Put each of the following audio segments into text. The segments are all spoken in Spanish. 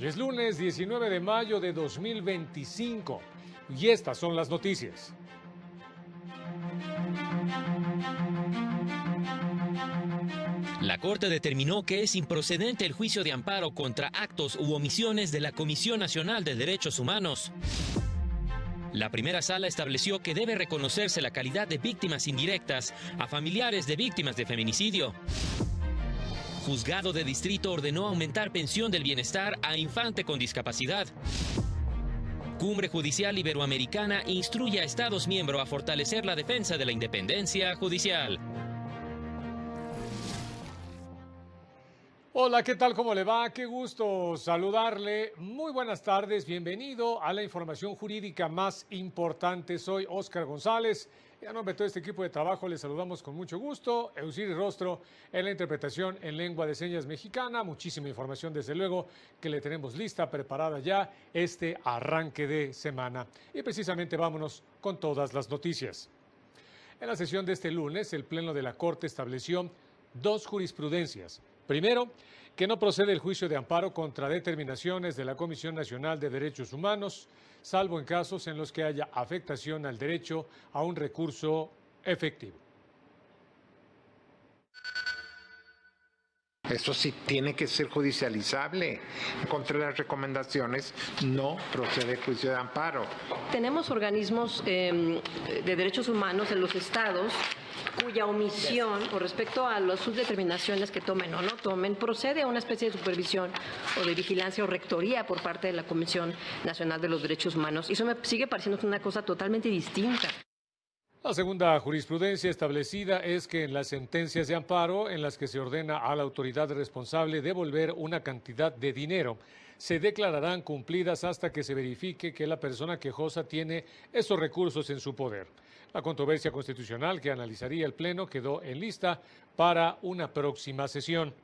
Es lunes 19 de mayo de 2025 y estas son las noticias. La Corte determinó que es improcedente el juicio de amparo contra actos u omisiones de la Comisión Nacional de Derechos Humanos. La primera sala estableció que debe reconocerse la calidad de víctimas indirectas a familiares de víctimas de feminicidio. Juzgado de Distrito ordenó aumentar pensión del bienestar a infante con discapacidad. Cumbre Judicial Iberoamericana instruye a Estados miembros a fortalecer la defensa de la independencia judicial. Hola, ¿qué tal? ¿Cómo le va? Qué gusto saludarle. Muy buenas tardes, bienvenido a la información jurídica más importante. Soy Óscar González y a nombre de todo este equipo de trabajo les saludamos con mucho gusto. Eusiri Rostro en la interpretación en lengua de señas mexicana. Muchísima información desde luego que le tenemos lista, preparada ya este arranque de semana. Y precisamente vámonos con todas las noticias. En la sesión de este lunes, el Pleno de la Corte estableció dos jurisprudencias. Primero, que no procede el juicio de amparo contra determinaciones de la Comisión Nacional de Derechos Humanos, salvo en casos en los que haya afectación al derecho a un recurso efectivo. Eso sí tiene que ser judicializable. Contra las recomendaciones no procede el juicio de amparo. Tenemos organismos de derechos humanos en los estados cuya omisión con respecto a sus determinaciones que tomen o no tomen procede a una especie de supervisión o de vigilancia o rectoría por parte de la Comisión Nacional de los Derechos Humanos. Y eso me sigue pareciendo una cosa totalmente distinta. La segunda jurisprudencia establecida es que en las sentencias de amparo en las que se ordena a la autoridad responsable devolver una cantidad de dinero, se declararán cumplidas hasta que se verifique que la persona quejosa tiene esos recursos en su poder. La controversia constitucional que analizaría el Pleno quedó en lista para una próxima sesión.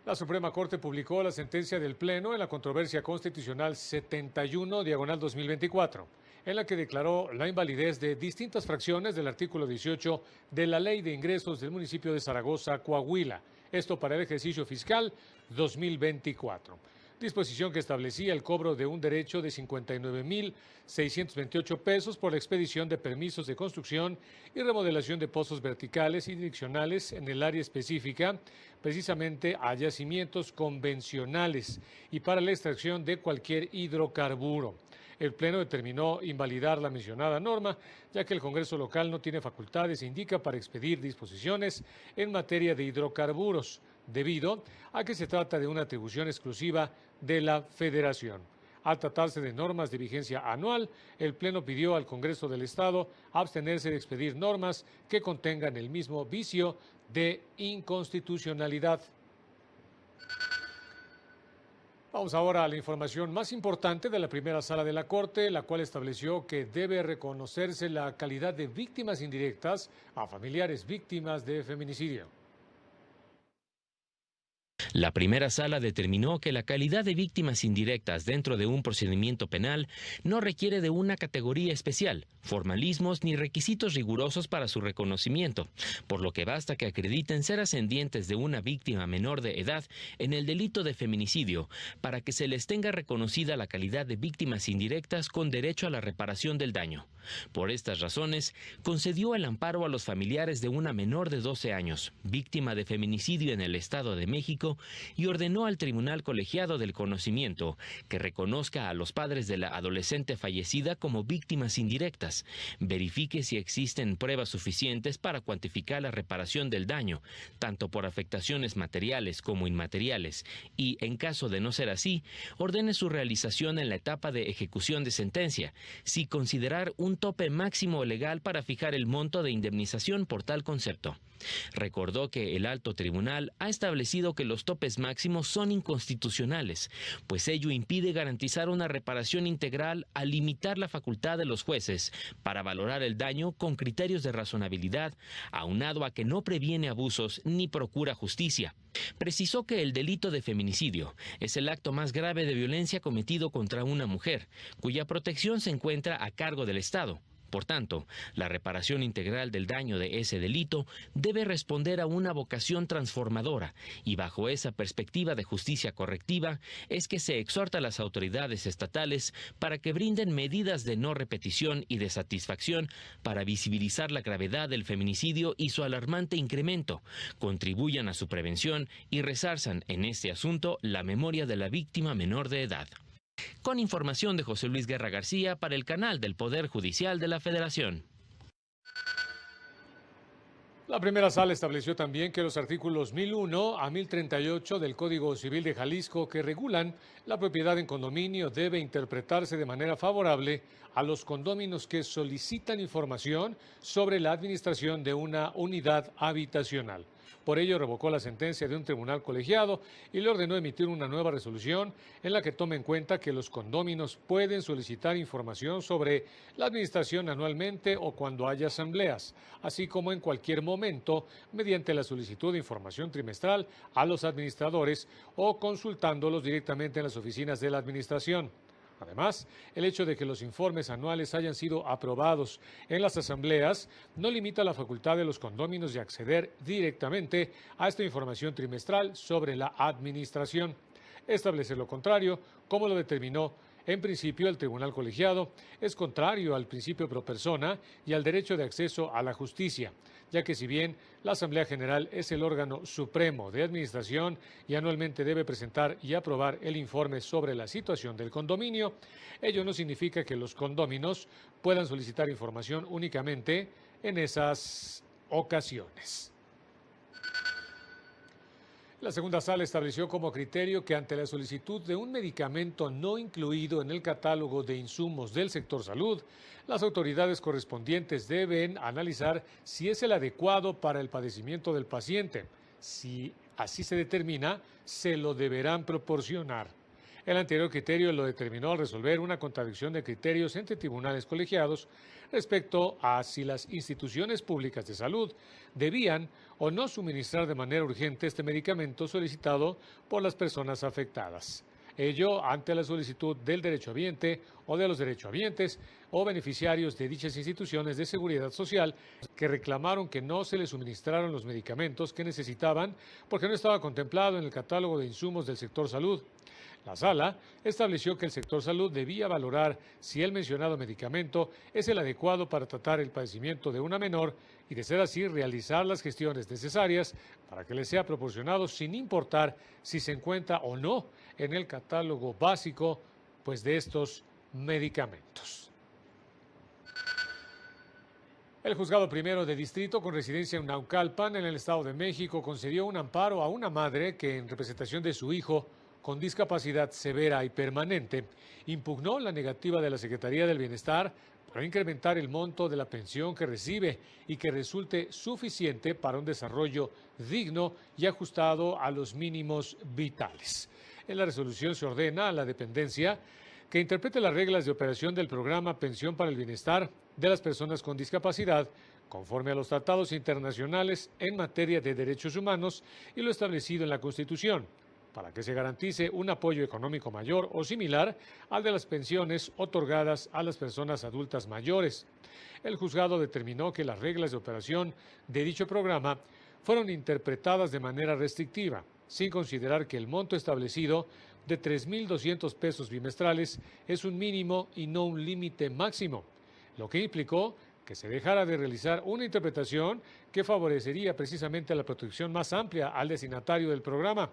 La Suprema Corte publicó la sentencia del Pleno en la controversia constitucional 71/2024, en la que declaró la invalidez de distintas fracciones del artículo 18 de la Ley de Ingresos del municipio de Zaragoza, Coahuila, esto para el ejercicio fiscal 2024. Disposición que establecía el cobro de un derecho de 59,628 pesos por la expedición de permisos de construcción y remodelación de pozos verticales y direccionales en el área específica, precisamente a yacimientos convencionales y para la extracción de cualquier hidrocarburo. El Pleno determinó invalidar la mencionada norma, ya que el Congreso local no tiene facultades, indica, para expedir disposiciones en materia de hidrocarburos, debido a que se trata de una atribución exclusiva de la Federación. Al tratarse de normas de vigencia anual, el Pleno pidió al Congreso del Estado abstenerse de expedir normas que contengan el mismo vicio de inconstitucionalidad. Vamos ahora a la información más importante de la primera sala de la Corte, la cual estableció que debe reconocerse la calidad de víctimas indirectas a familiares víctimas de feminicidio. La primera sala determinó que la calidad de víctimas indirectas dentro de un procedimiento penal no requiere de una categoría especial, formalismos ni requisitos rigurosos para su reconocimiento, por lo que basta que acrediten ser ascendientes de una víctima menor de edad en el delito de feminicidio para que se les tenga reconocida la calidad de víctimas indirectas con derecho a la reparación del daño. Por estas razones, concedió el amparo a los familiares de una menor de 12 años, víctima de feminicidio en el Estado de México, y ordenó al Tribunal Colegiado del Conocimiento que reconozca a los padres de la adolescente fallecida como víctimas indirectas, verifique si existen pruebas suficientes para cuantificar la reparación del daño, tanto por afectaciones materiales como inmateriales, y, en caso de no ser así, ordene su realización en la etapa de ejecución de sentencia, sin considerar un tope máximo legal para fijar el monto de indemnización por tal concepto. Recordó que el alto tribunal ha establecido que los topes máximos son inconstitucionales, pues ello impide garantizar una reparación integral al limitar la facultad de los jueces para valorar el daño con criterios de razonabilidad, aunado a que no previene abusos ni procura justicia. Precisó que el delito de feminicidio es el acto más grave de violencia cometido contra una mujer, cuya protección se encuentra a cargo del Estado, Por tanto, la reparación integral del daño de ese delito debe responder a una vocación transformadora y bajo esa perspectiva de justicia correctiva es que se exhorta a las autoridades estatales para que brinden medidas de no repetición y de satisfacción para visibilizar la gravedad del feminicidio y su alarmante incremento, contribuyan a su prevención y resarzan en este asunto la memoria de la víctima menor de edad. Con información de José Luis Guerra García para el canal del Poder Judicial de la Federación. La primera sala estableció también que los artículos 1001 a 1038 del Código Civil de Jalisco, que regulan la propiedad en condominio, debe interpretarse de manera favorable a los condóminos que solicitan información sobre la administración de una unidad habitacional. Por ello, revocó la sentencia de un tribunal colegiado y le ordenó emitir una nueva resolución en la que tome en cuenta que los condóminos pueden solicitar información sobre la administración anualmente o cuando haya asambleas, así como en cualquier momento mediante la solicitud de información trimestral a los administradores o consultándolos directamente en las oficinas de la administración. Además, el hecho de que los informes anuales hayan sido aprobados en las asambleas no limita la facultad de los condóminos de acceder directamente a esta información trimestral sobre la administración. Establecer lo contrario, como lo determinó en principio el tribunal colegiado, es contrario al principio pro persona y al derecho de acceso a la justicia, ya que si bien la Asamblea General es el órgano supremo de administración y anualmente debe presentar y aprobar el informe sobre la situación del condominio, ello no significa que los condóminos puedan solicitar información únicamente en esas ocasiones. La segunda sala estableció como criterio que ante la solicitud de un medicamento no incluido en el catálogo de insumos del sector salud, las autoridades correspondientes deben analizar si es el adecuado para el padecimiento del paciente. Si así se determina, se lo deberán proporcionar. El anterior criterio lo determinó al resolver una contradicción de criterios entre tribunales colegiados respecto a si las instituciones públicas de salud debían o no suministrar de manera urgente este medicamento solicitado por las personas afectadas. Ello ante la solicitud del derechohabiente o de los derechohabientes o beneficiarios de dichas instituciones de seguridad social que reclamaron que no se les suministraron los medicamentos que necesitaban porque no estaba contemplado en el catálogo de insumos del sector salud. La sala estableció que el sector salud debía valorar si el mencionado medicamento es el adecuado para tratar el padecimiento de una menor y, de ser así, realizar las gestiones necesarias para que le sea proporcionado sin importar si se encuentra o no en el catálogo básico de estos medicamentos. El Juzgado Primero de Distrito, con residencia en Naucalpan, en el Estado de México, concedió un amparo a una madre que, en representación de su hijo con discapacidad severa y permanente, impugnó la negativa de la Secretaría del Bienestar para incrementar el monto de la pensión que recibe y que resulte suficiente para un desarrollo digno y ajustado a los mínimos vitales. En la resolución se ordena a la dependencia que interprete las reglas de operación del programa Pensión para el Bienestar de las Personas con Discapacidad conforme a los tratados internacionales en materia de derechos humanos y lo establecido en la Constitución, para que se garantice un apoyo económico mayor o similar al de las pensiones otorgadas a las personas adultas mayores. El juzgado determinó que las reglas de operación de dicho programa fueron interpretadas de manera restrictiva, sin considerar que el monto establecido de 3.200 pesos bimestrales es un mínimo y no un límite máximo, lo que implicó que se dejara de realizar una interpretación que favorecería precisamente la protección más amplia al destinatario del programa.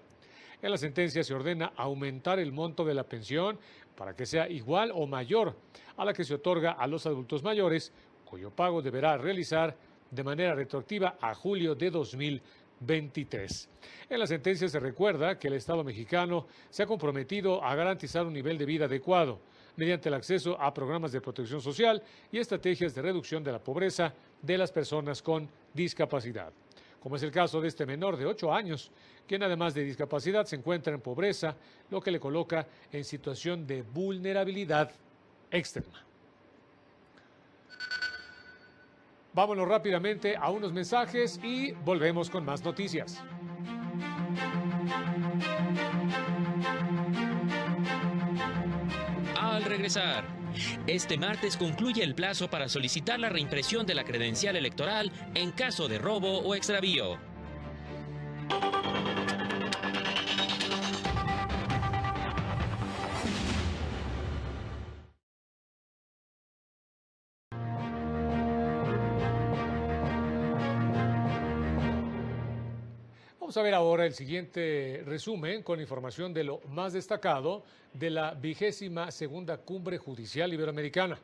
En la sentencia se ordena aumentar el monto de la pensión para que sea igual o mayor a la que se otorga a los adultos mayores, cuyo pago deberá realizar de manera retroactiva a julio de 2023. En la sentencia se recuerda que el Estado mexicano se ha comprometido a garantizar un nivel de vida adecuado mediante el acceso a programas de protección social y estrategias de reducción de la pobreza de las personas con discapacidad, como es el caso de este menor de 8 años, quien además de discapacidad se encuentra en pobreza, lo que le coloca en situación de vulnerabilidad extrema. Vámonos rápidamente a unos mensajes y volvemos con más noticias. Al regresar, Este martes concluye el plazo para solicitar la reimpresión de la credencial electoral en caso de robo o extravío. Vamos a ver ahora el siguiente resumen con información de lo más destacado de la 22ª Cumbre Judicial Iberoamericana.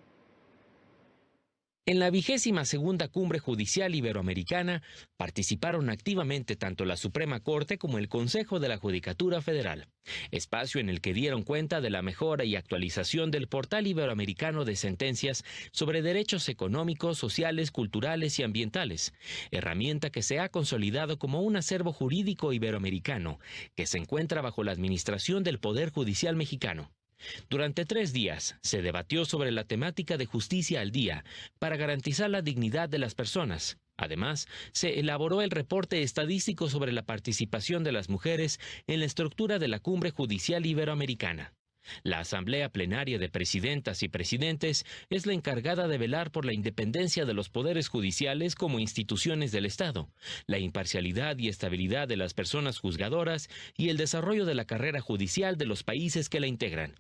En la 22ª Cumbre Judicial Iberoamericana participaron activamente tanto la Suprema Corte como el Consejo de la Judicatura Federal, espacio en el que dieron cuenta de la mejora y actualización del portal iberoamericano de sentencias sobre derechos económicos, sociales, culturales y ambientales, herramienta que se ha consolidado como un acervo jurídico iberoamericano que se encuentra bajo la administración del Poder Judicial mexicano. Durante 3 días se debatió sobre la temática de justicia al día para garantizar la dignidad de las personas. Además, se elaboró el reporte estadístico sobre la participación de las mujeres en la estructura de la Cumbre Judicial Iberoamericana. La Asamblea Plenaria de Presidentas y Presidentes es la encargada de velar por la independencia de los poderes judiciales como instituciones del Estado, la imparcialidad y estabilidad de las personas juzgadoras y el desarrollo de la carrera judicial de los países que la integran.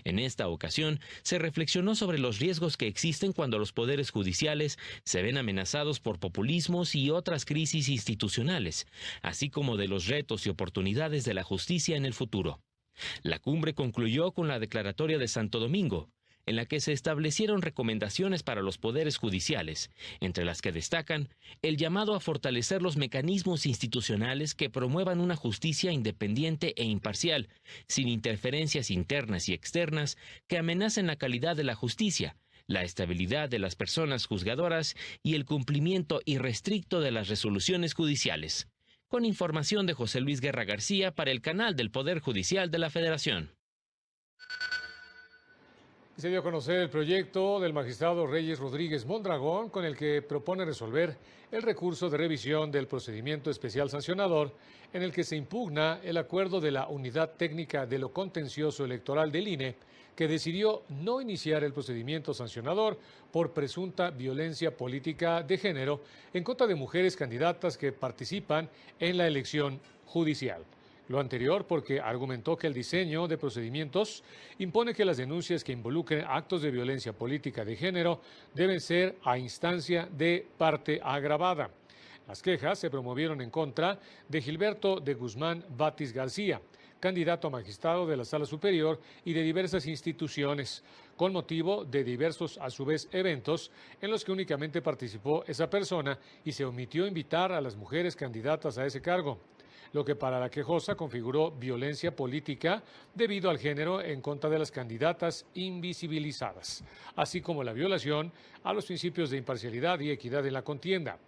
En esta ocasión, se reflexionó sobre los riesgos que existen cuando los poderes judiciales se ven amenazados por populismos y otras crisis institucionales, así como de los retos y oportunidades de la justicia en el futuro. La cumbre concluyó con la Declaratoria de Santo Domingo, en la que se establecieron recomendaciones para los poderes judiciales, entre las que destacan el llamado a fortalecer los mecanismos institucionales que promuevan una justicia independiente e imparcial, sin interferencias internas y externas que amenacen la calidad de la justicia, la estabilidad de las personas juzgadoras y el cumplimiento irrestricto de las resoluciones judiciales. Con información de José Luis Guerra García para el canal del Poder Judicial de la Federación. Se dio a conocer el proyecto del magistrado Reyes Rodríguez Mondragón, con el que propone resolver el recurso de revisión del procedimiento especial sancionador, en el que se impugna el acuerdo de la Unidad Técnica de lo Contencioso Electoral del INE, que decidió no iniciar el procedimiento sancionador por presunta violencia política de género en contra de mujeres candidatas que participan en la elección judicial. Lo anterior porque argumentó que el diseño de procedimientos impone que las denuncias que involucren actos de violencia política de género deben ser a instancia de parte agravada. Las quejas se promovieron en contra de Gilberto de Guzmán Batis García, candidato a magistrado de la Sala Superior y de diversas instituciones, con motivo de diversos, a su vez, eventos en los que únicamente participó esa persona y se omitió invitar a las mujeres candidatas a ese cargo, lo que para la quejosa configuró violencia política debido al género en contra de las candidatas invisibilizadas, así como la violación a los principios de imparcialidad y equidad en la contienda.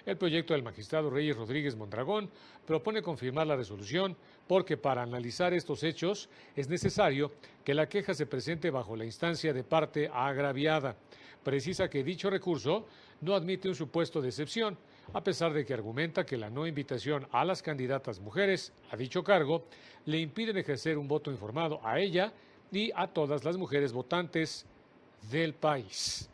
El proyecto del magistrado Reyes Rodríguez Mondragón propone confirmar la resolución porque para analizar estos hechos es necesario que la queja se presente bajo la instancia de parte agraviada. Precisa que dicho recurso no admite un supuesto de excepción, a pesar de que argumenta que la no invitación a las candidatas mujeres a dicho cargo le impiden ejercer un voto informado a ella y a todas las mujeres votantes del país.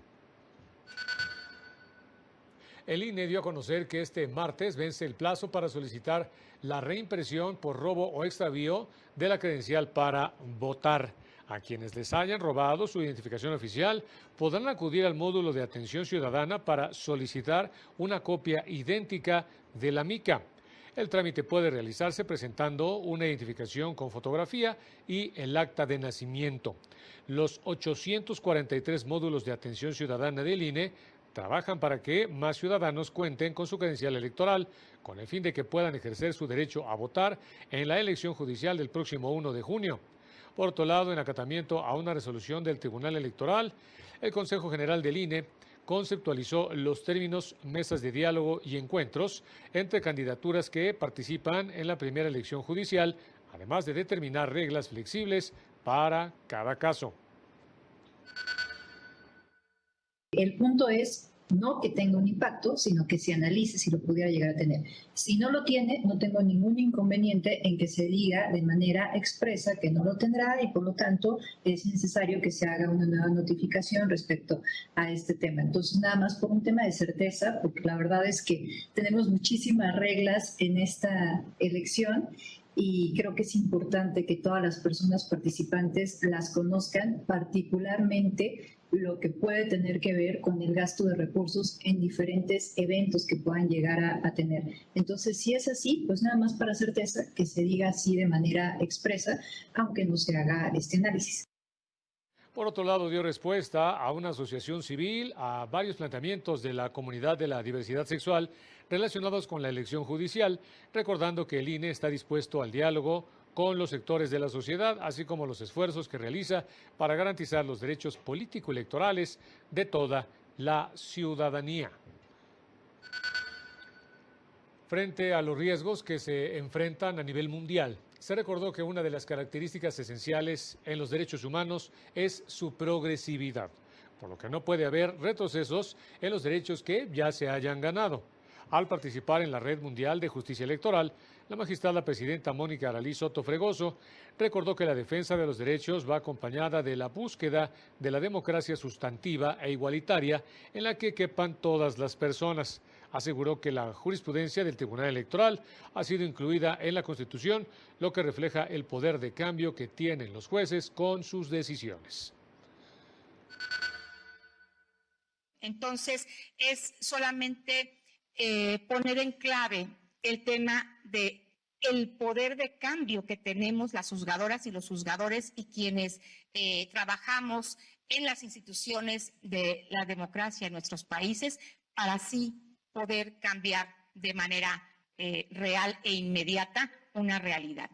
El INE dio a conocer que este martes vence el plazo para solicitar la reimpresión por robo o extravío de la credencial para votar. A quienes les hayan robado su identificación oficial podrán acudir al módulo de atención ciudadana para solicitar una copia idéntica de la mica. El trámite puede realizarse presentando una identificación con fotografía y el acta de nacimiento. Los 843 módulos de atención ciudadana del INE trabajan para que más ciudadanos cuenten con su credencial electoral, con el fin de que puedan ejercer su derecho a votar en la elección judicial del próximo 1 de junio. Por otro lado, en acatamiento a una resolución del Tribunal Electoral, el Consejo General del INE conceptualizó los términos mesas de diálogo y encuentros entre candidaturas que participan en la primera elección judicial, además de determinar reglas flexibles para cada caso. El punto es no que tenga un impacto, sino que se analice si lo pudiera llegar a tener. Si no lo tiene, no tengo ningún inconveniente en que se diga de manera expresa que no lo tendrá y por lo tanto es necesario que se haga una nueva notificación respecto a este tema. Entonces, nada más por un tema de certeza, porque la verdad es que tenemos muchísimas reglas en esta elección y creo que es importante que todas las personas participantes las conozcan, particularmente lo que puede tener que ver con el gasto de recursos en diferentes eventos que puedan llegar a tener. Entonces, si es así, pues nada más para certeza que se diga así de manera expresa, aunque no se haga este análisis. Por otro lado, dio respuesta a una asociación civil a varios planteamientos de la comunidad de la diversidad sexual relacionados con la elección judicial, recordando que el INE está dispuesto al diálogo con los sectores de la sociedad, así como los esfuerzos que realiza para garantizar los derechos político-electorales de toda la ciudadanía. Frente a los riesgos que se enfrentan a nivel mundial, se recordó que una de las características esenciales en los derechos humanos es su progresividad, por lo que no puede haber retrocesos en los derechos que ya se hayan ganado. Al participar en la Red Mundial de Justicia Electoral, la magistrada presidenta Mónica Aralí Soto Fregoso recordó que la defensa de los derechos va acompañada de la búsqueda de la democracia sustantiva e igualitaria en la que quepan todas las personas. Aseguró que la jurisprudencia del Tribunal Electoral ha sido incluida en la Constitución, lo que refleja el poder de cambio que tienen los jueces con sus decisiones. Entonces, es solamente poner en clave el tema de el poder de cambio que tenemos las juzgadoras y los juzgadores y quienes trabajamos en las instituciones de la democracia en nuestros países para así poder cambiar de manera real e inmediata una realidad.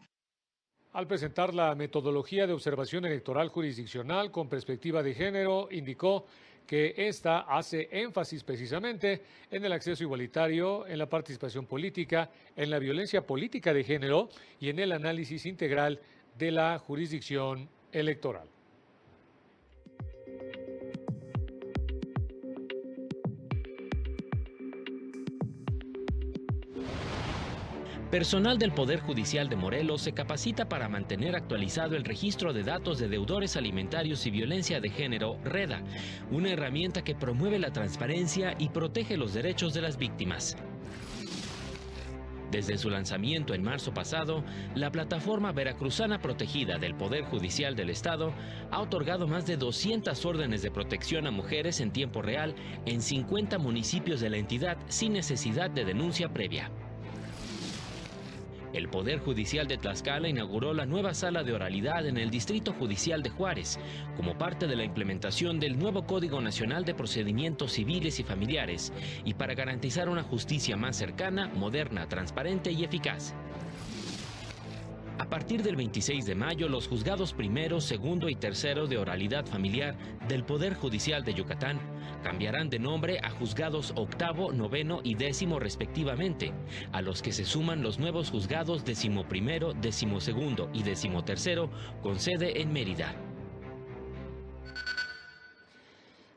Al presentar la metodología de observación electoral jurisdiccional con perspectiva de género, indicó que esta hace énfasis precisamente en el acceso igualitario, en la participación política, en la violencia política de género y en el análisis integral de la jurisdicción electoral. Personal del Poder Judicial de Morelos se capacita para mantener actualizado el registro de datos de deudores alimentarios y violencia de género, REDA, una herramienta que promueve la transparencia y protege los derechos de las víctimas. Desde su lanzamiento en marzo pasado, la plataforma veracruzana protegida del Poder Judicial del Estado ha otorgado más de 200 órdenes de protección a mujeres en tiempo real en 50 municipios de la entidad sin necesidad de denuncia previa. El Poder Judicial de Tlaxcala inauguró la nueva sala de oralidad en el Distrito Judicial de Juárez, como parte de la implementación del nuevo Código Nacional de Procedimientos Civiles y Familiares, y para garantizar una justicia más cercana, moderna, transparente y eficaz. A partir del 26 de mayo, los juzgados primero, segundo y tercero de oralidad familiar del Poder Judicial de Yucatán cambiarán de nombre a juzgados octavo, noveno y décimo respectivamente, a los que se suman los nuevos juzgados 11º, 12º y 13º con sede en Mérida.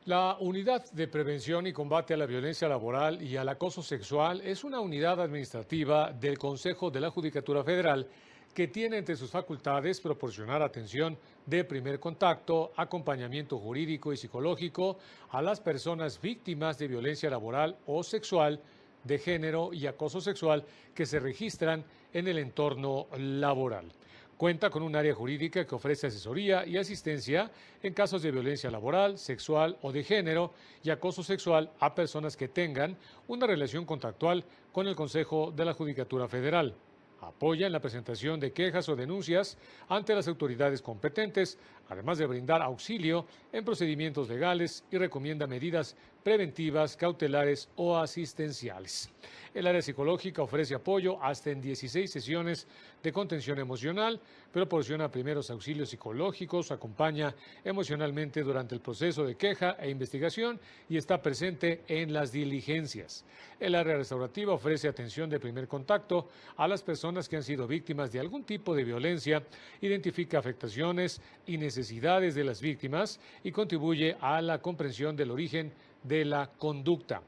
La Unidad de Prevención y Combate a la Violencia Laboral y al Acoso Sexual es una unidad administrativa del Consejo de la Judicatura Federal que tiene entre sus facultades proporcionar atención de primer contacto, acompañamiento jurídico y psicológico a las personas víctimas de violencia laboral o sexual, de género y acoso sexual que se registran en el entorno laboral. Cuenta con un área jurídica que ofrece asesoría y asistencia en casos de violencia laboral, sexual o de género y acoso sexual a personas que tengan una relación contractual con el Consejo de la Judicatura Federal. Apoya en la presentación de quejas o denuncias ante las autoridades competentes, además de brindar auxilio en procedimientos legales y recomienda medidas preventivas, cautelares o asistenciales. El área psicológica ofrece apoyo hasta en 16 sesiones de contención emocional, proporciona primeros auxilios psicológicos, acompaña emocionalmente durante el proceso de queja e investigación y está presente en las diligencias. El área restaurativa ofrece atención de primer contacto a las personas que han sido víctimas de algún tipo de violencia, identifica afectaciones y necesidades necesidades de las víctimas y contribuye a la comprensión del origen de la conducta.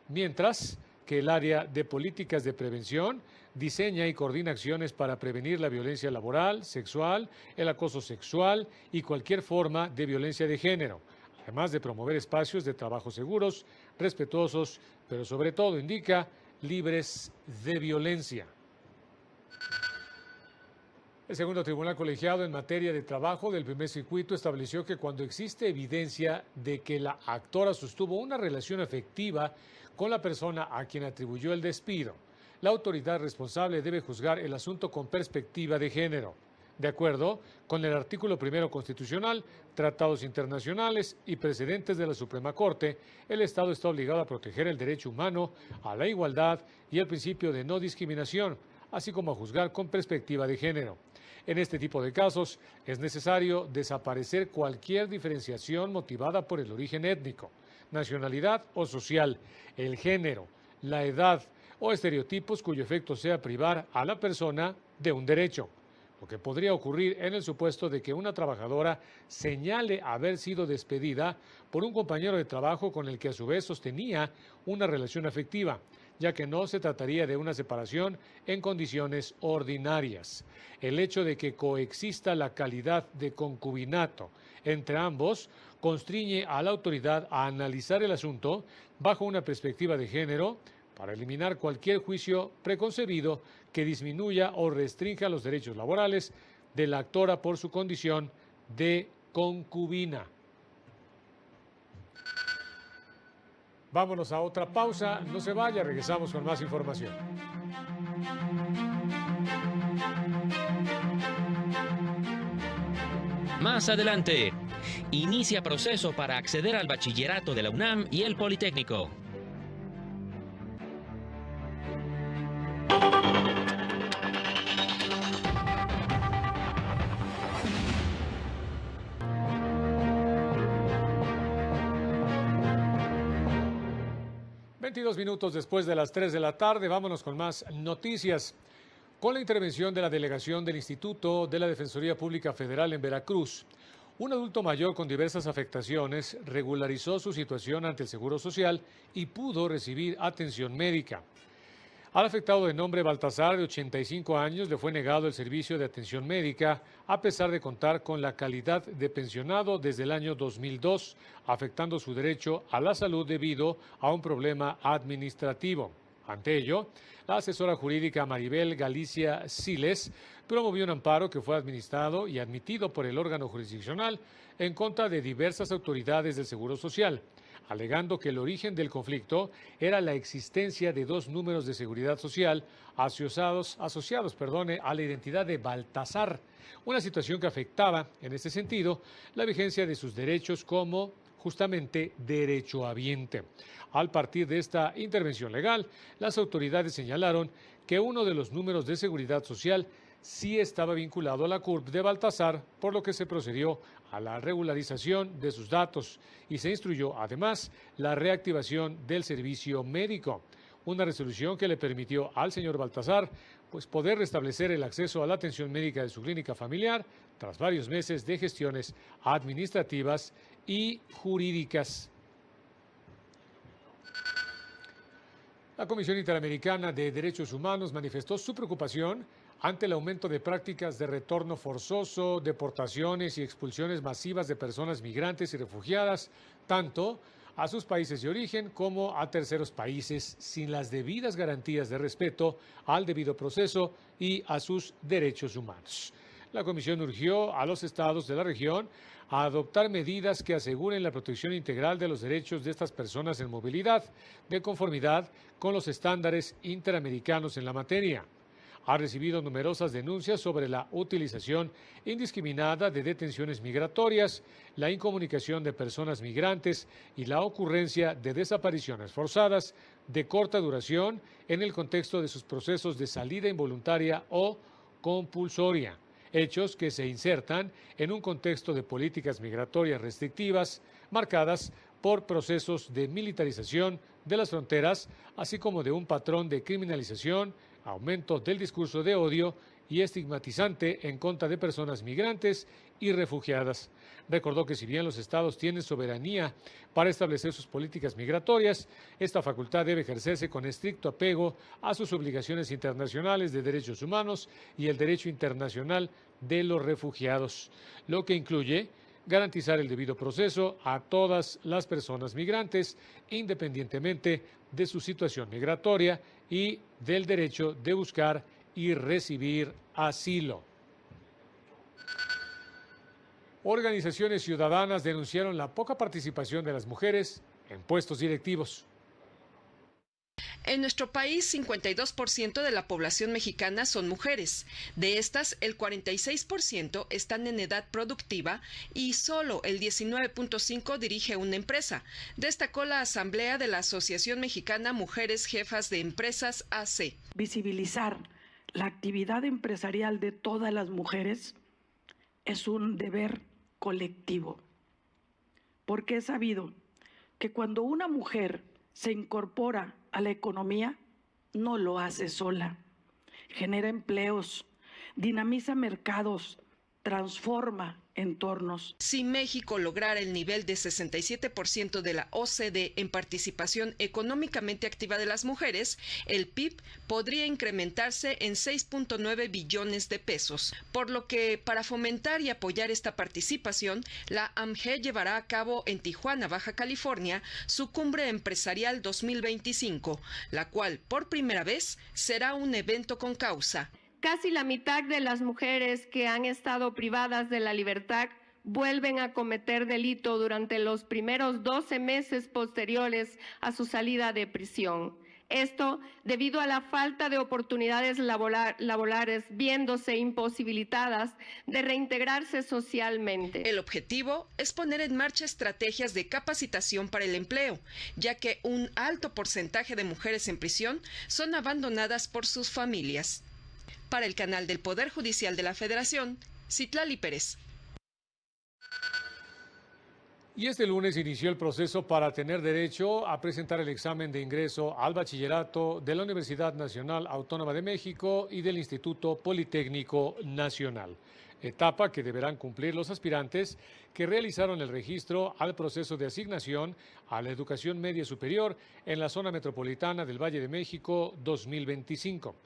Mientras que el área de políticas de prevención diseña y coordina acciones para prevenir la violencia laboral, sexual, el acoso sexual y cualquier forma de violencia de género, además de promover espacios de trabajo seguros, respetuosos, pero sobre todo, indica, libres de violencia. El segundo tribunal colegiado en materia de trabajo del primer circuito estableció que cuando existe evidencia de que la actora sostuvo una relación afectiva con la persona a quien atribuyó el despido, la autoridad responsable debe juzgar el asunto con perspectiva de género. De acuerdo con el artículo 1 constitucional, tratados internacionales y precedentes de la Suprema Corte, el Estado está obligado a proteger el derecho humano a la igualdad y el principio de no discriminación, así como a juzgar con perspectiva de género. En este tipo de casos es necesario desaparecer cualquier diferenciación motivada por el origen étnico, nacionalidad o social, el género, la edad o estereotipos cuyo efecto sea privar a la persona de un derecho, lo que podría ocurrir en el supuesto de que una trabajadora señale haber sido despedida por un compañero de trabajo con el que a su vez sostenía una relación afectiva, ya que no se trataría de una separación en condiciones ordinarias. El hecho de que coexista la calidad de concubinato entre ambos constriñe a la autoridad a analizar el asunto bajo una perspectiva de género para eliminar cualquier juicio preconcebido que disminuya o restrinja los derechos laborales de la actora por su condición de concubina. Vámonos a otra pausa, no se vaya, regresamos con más información. Más adelante, inicia proceso para acceder al bachillerato de la UNAM y el Politécnico. Minutos después de las 3 de la tarde, vámonos con más noticias. Con la intervención de la delegación del Instituto de la Defensoría Pública Federal en Veracruz, un adulto mayor con diversas afectaciones regularizó su situación ante el Seguro Social y pudo recibir atención médica. Al afectado de nombre Baltasar, de 85 años, le fue negado el servicio de atención médica a pesar de contar con la calidad de pensionado desde el año 2002, afectando su derecho a la salud debido a un problema administrativo. Ante ello, la asesora jurídica Maribel Galicia Siles promovió un amparo que fue administrado y admitido por el órgano jurisdiccional en contra de diversas autoridades del Seguro Social, alegando que el origen del conflicto era la existencia de dos números de seguridad social asociados a la identidad de Baltasar, una situación que afectaba, en este sentido, la vigencia de sus derechos como justamente derechohabiente. Al partir de esta intervención legal, las autoridades señalaron que uno de los números de seguridad social sí estaba vinculado a la CURP de Baltasar, por lo que se procedió a la regularización de sus datos y se instruyó además la reactivación del servicio médico, una resolución que le permitió al señor Baltasar poder restablecer el acceso a la atención médica de su clínica familiar tras varios meses de gestiones administrativas y jurídicas. La Comisión Interamericana de Derechos Humanos manifestó su preocupación ante el aumento de prácticas de retorno forzoso, deportaciones y expulsiones masivas de personas migrantes y refugiadas, tanto a sus países de origen como a terceros países, sin las debidas garantías de respeto al debido proceso y a sus derechos humanos. La Comisión urgió a los estados de la región a adoptar medidas que aseguren la protección integral de los derechos de estas personas en movilidad, de conformidad con los estándares interamericanos en la materia. Ha recibido numerosas denuncias sobre la utilización indiscriminada de detenciones migratorias, la incomunicación de personas migrantes y la ocurrencia de desapariciones forzadas de corta duración en el contexto de sus procesos de salida involuntaria o compulsoria, hechos que se insertan en un contexto de políticas migratorias restrictivas marcadas por procesos de militarización de las fronteras, así como de un patrón de criminalización, aumento del discurso de odio y estigmatizante en contra de personas migrantes y refugiadas. Recordó que si bien los estados tienen soberanía para establecer sus políticas migratorias, esta facultad debe ejercerse con estricto apego a sus obligaciones internacionales de derechos humanos y el derecho internacional de los refugiados, lo que incluye garantizar el debido proceso a todas las personas migrantes, independientemente de su situación migratoria y del derecho de buscar y recibir asilo. Organizaciones ciudadanas denunciaron la poca participación de las mujeres en puestos directivos. En nuestro país, 52% de la población mexicana son mujeres. De estas, el 46% están en edad productiva y solo el 19.5% dirige una empresa, destacó la Asamblea de la Asociación Mexicana Mujeres Jefas de Empresas AC. Visibilizar la actividad empresarial de todas las mujeres es un deber colectivo, porque es sabido que cuando una mujer se incorpora a la economía, no lo hace sola, genera empleos, dinamiza mercados, transforma entornos. Si México lograra el nivel de 67% de la OCDE en participación económicamente activa de las mujeres, el PIB podría incrementarse en 6.9 billones de pesos, por lo que para fomentar y apoyar esta participación, la AMGE llevará a cabo en Tijuana, Baja California, su Cumbre Empresarial 2025, la cual por primera vez será un evento con causa. Casi la mitad de las mujeres que han estado privadas de la libertad vuelven a cometer delito durante los primeros 12 meses posteriores a su salida de prisión. Esto debido a la falta de oportunidades laborales, viéndose imposibilitadas de reintegrarse socialmente. El objetivo es poner en marcha estrategias de capacitación para el empleo, ya que un alto porcentaje de mujeres en prisión son abandonadas por sus familias. Para el canal del Poder Judicial de la Federación, Citlali Pérez. Y este lunes inició el proceso para tener derecho a presentar el examen de ingreso al bachillerato de la Universidad Nacional Autónoma de México y del Instituto Politécnico Nacional, etapa que deberán cumplir los aspirantes que realizaron el registro al proceso de asignación a la educación media superior en la zona metropolitana del Valle de México 2025.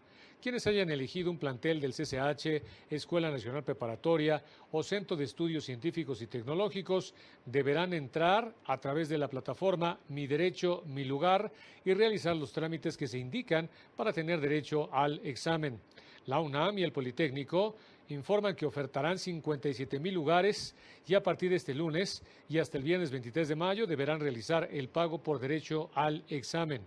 Quienes hayan elegido un plantel del CCH, Escuela Nacional Preparatoria o Centro de Estudios Científicos y Tecnológicos deberán entrar a través de la plataforma Mi Derecho, Mi Lugar y realizar los trámites que se indican para tener derecho al examen. La UNAM y el Politécnico informan que ofertarán 57,000 lugares y a partir de este lunes y hasta el viernes 23 de mayo deberán realizar el pago por derecho al examen.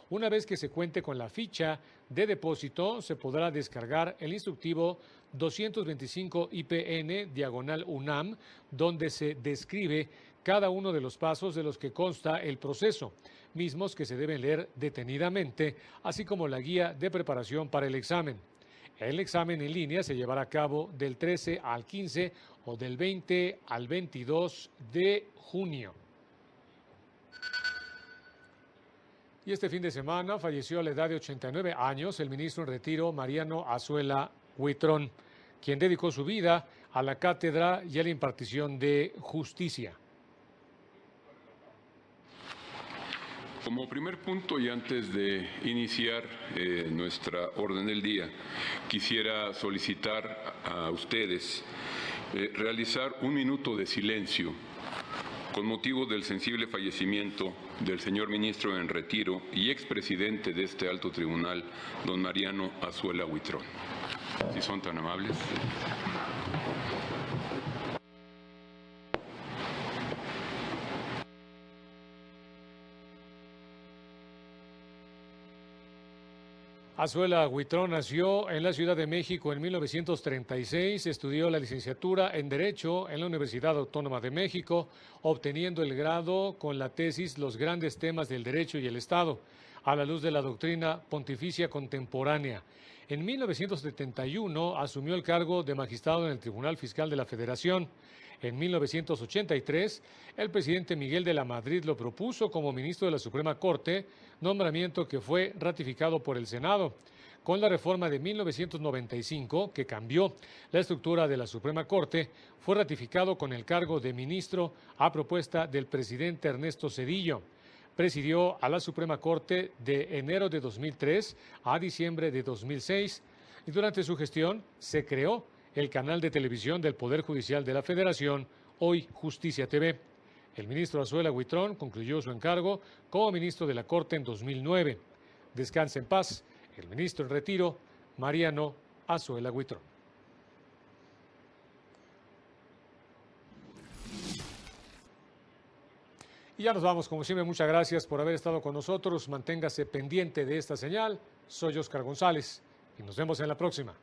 Una vez que se cuente con la ficha de depósito, se podrá descargar el instructivo 225 IPN/UNAM, donde se describe cada uno de los pasos de los que consta el proceso, mismos que se deben leer detenidamente, así como la guía de preparación para el examen. El examen en línea se llevará a cabo del 13 al 15 o del 20 al 22 de junio. Y este fin de semana falleció a la edad de 89 años el ministro en retiro Mariano Azuela Huitrón, quien dedicó su vida a la cátedra y a la impartición de justicia. Como primer punto y antes de iniciar nuestra orden del día, quisiera solicitar a ustedes realizar un minuto de silencio con motivo del sensible fallecimiento del señor ministro en retiro y expresidente de este alto tribunal, don Mariano Azuela Huitrón. Si son tan amables. Azuela Huitrón nació en la Ciudad de México en 1936, estudió la licenciatura en Derecho en la Universidad Autónoma de México, obteniendo el grado con la tesis Los grandes temas del derecho y el Estado, a la luz de la doctrina pontificia contemporánea. En 1971 asumió el cargo de magistrado en el Tribunal Fiscal de la Federación. En 1983, el presidente Miguel de la Madrid lo propuso como ministro de la Suprema Corte, nombramiento que fue ratificado por el Senado. con la reforma de 1995, que cambió la estructura de la Suprema Corte, fue ratificado con el cargo de ministro a propuesta del presidente Ernesto Zedillo. Presidió a la Suprema Corte de enero de 2003 a diciembre de 2006 y durante su gestión se creó el canal de televisión del Poder Judicial de la Federación, Hoy Justicia TV. El ministro Azuela Huitrón concluyó su encargo como ministro de la Corte en 2009. Descanse en paz el ministro en retiro, Mariano Azuela Huitrón. Y ya nos vamos, como siempre, muchas gracias por haber estado con nosotros. Manténgase pendiente de esta señal. Soy Óscar González y nos vemos en la próxima.